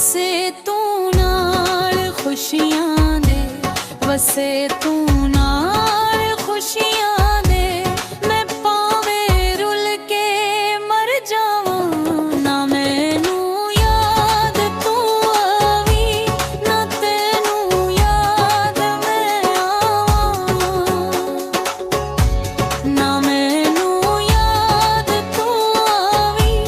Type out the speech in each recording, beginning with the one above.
ਵਸੇ ਤੂੰ ਨਾਲ ਖੁਸ਼ੀਆਂ ਦੇ, ਵਸੇ ਤੂੰ ਨਾਲ ਖੁਸ਼ੀਆਂ ਦੇ। ਮੈਂ ਭਾਵੇਂ ਰੁੱਲ ਕੇ ਮਰ ਜਾਵਾਂ ਨਾ, ਮੈਨੂੰ ਯਾਦ ਤੂੰ ਆਵੀਂ ਨਾ, ਤੈਨੂੰ ਯਾਦ ਮੈਂ ਆਵਾਂ ਨਾ। ਮੈਨੂੰ ਯਾਦ ਤੂੰ ਆਵੀਂ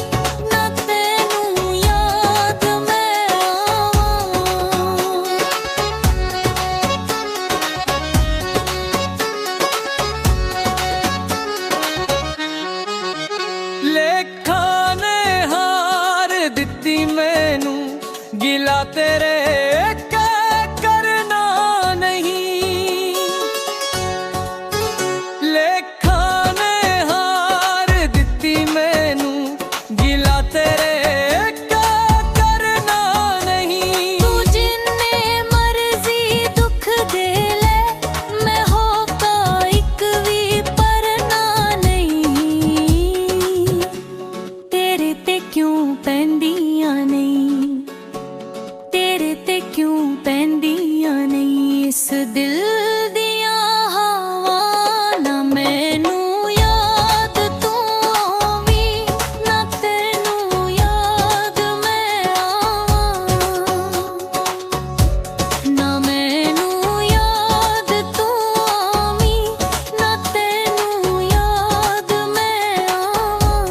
ਨਾ, ਤੈਨੂੰ ਯਾਦ ਮੈਂ ਆਵਾਂ। ਲੇਖਾਂ ਨੇ ਹਾਰ ਦਿੱਤੀ ਮੈਨੂੰ, ਗਿਲਾ ਤੇਰੇ ਕਰਨਾ ਨਹੀਂ। ਲੇਖਾਂ ਨੇ ਹਾਰ ਦਿੱਤੀ ਮੈਨੂੰ, ਗਿਲਾ ਤੇਰੇ ਕਰਨਾ ਨਹੀਂ। ਤੂੰ ਜਿੰਨੇ ਮਰਜ਼ੀ ਦੁੱਖ ਦੇ ਲੈ, ਮੈਂ ਹੋਕਾਂ ਇੱਕ ਵੀ ਪਰਨਾ ਨਹੀਂ। ਤੇਰੇ ਤੇ ਕਿਉਂ ਪੈਂਦੀਆਂ ਨਹੀਂ, ਤੇਰੇ ਤੇ ਕਿਉਂ ਪੈਂਦੀਆਂ ਨਹੀਂ ਇਸ ਦਿਲ ਦੀਆਂ ਹਵਾਵਾਂ ਨਾ। ਮੈਨੂੰ ਯਾਦ ਤੂੰ ਆਵੀਂ ਨਾ, ਤੈਨੂੰ ਯਾਦ ਮੈਂ ਆਵਾਂ ਨਾ। ਮੈਨੂੰ ਯਾਦ ਤੂੰ ਆਵੀਂ ਨਾ, ਤੈਨੂੰ ਯਾਦ ਮੈਂ ਆਵਾਂ।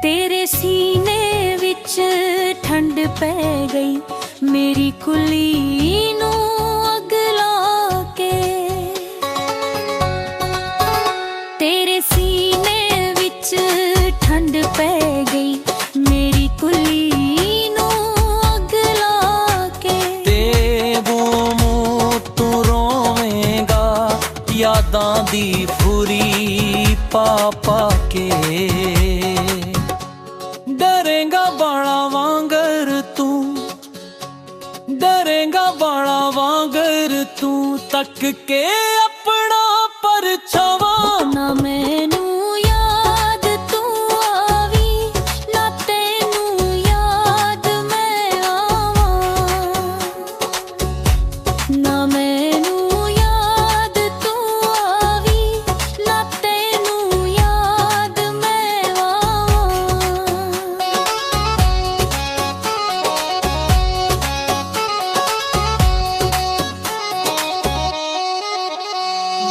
ਤੇਰੇ ਸੀਨੇ ਵਿੱਚ ਠੰਡ ਪੈ ਗਈ, ਮੇਰੀ ਕੁੱਲੀ ਨੂੰ ਅੱਗ ਲਾ ਕੇ। ਤੇਰੇ ਸੀਨੇ ਵਿੱਚ ਠੰਡ ਪੈ ਗਈ, ਮੇਰੀ ਕੁੱਲੀ ਨੂੰ ਅੱਗ ਲਾ ਕੇ। ਤੇ ਮੂੰਹ ਤੂੰ ਰੋਵੇਂਗਾ ਯਾਦਾਂ ਦੀ ਫੁਰੀ ਪਾ ਪਾ ਕੇ। ਡਰੇਂਗਾ ਬਾਲਾਂ ਵਾਂਗਰ ਤੂੰ, ਡਰੇਂਗਾ ਬਾਲਾਂ ਵਾਂਗਰ ਤੂੰ, ਤੱਕ ਕੇ ਆਪਣਾ ਪਰਛਾਵਾਂ ਨਾ। ਮੈਨੂੰ ਯਾਦ ਤੂੰ ਆਵੀਂ ਨਾ, ਤੈਨੂੰ ਯਾਦ ਮੈਂ ਆਵਾਂ ਨਾ। ਮੈਨੂੰ ਯਾਦ ਤੂੰ ਆਵੀਂ ਨਾ, ਤੈਨੂੰ ਯਾਦ ਮੈਂ ਆਵਾਂ।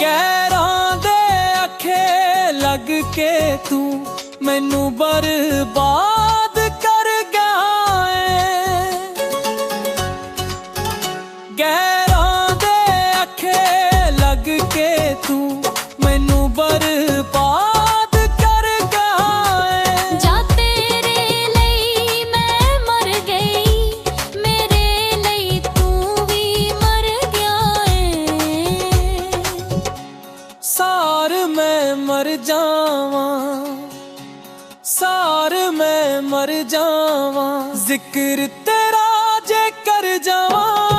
ਗੈਰਾਂ ਦੇ ਅੱਖੇ ਲੱਗ ਕੇ ਤੂੰ ਮੈਨੂੰ ਬਰਬਾਦ ਕਰ ਗਿਆ ਏ। ਗੈਰਾਂ ਦੇ ਅੱਖੇ ਲੱਗ ਕੇ ਤੂੰ ਮੈਨੂੰ ਬਰਬਾਦ ਕਰ ਗਿਆ ਏ। ਜਾ ਤੇਰੇ ਲਈ ਮੈਂ ਮਰ ਗਈ, ਮੇਰੇ ਲਈ ਤੂੰ ਵੀ ਮਰ ਗਿਆ ਏ। ਸਾਰ ਮੈਂ ਮਰ ਜਾਵਾਂ, ਸਾਰ ਮੈਂ ਮਰ ਜਾਵਾਂ, ਜ਼ਿਕਰ ਤੇਰਾ ਜੇ ਕਰ ਜਾਵਾਂ।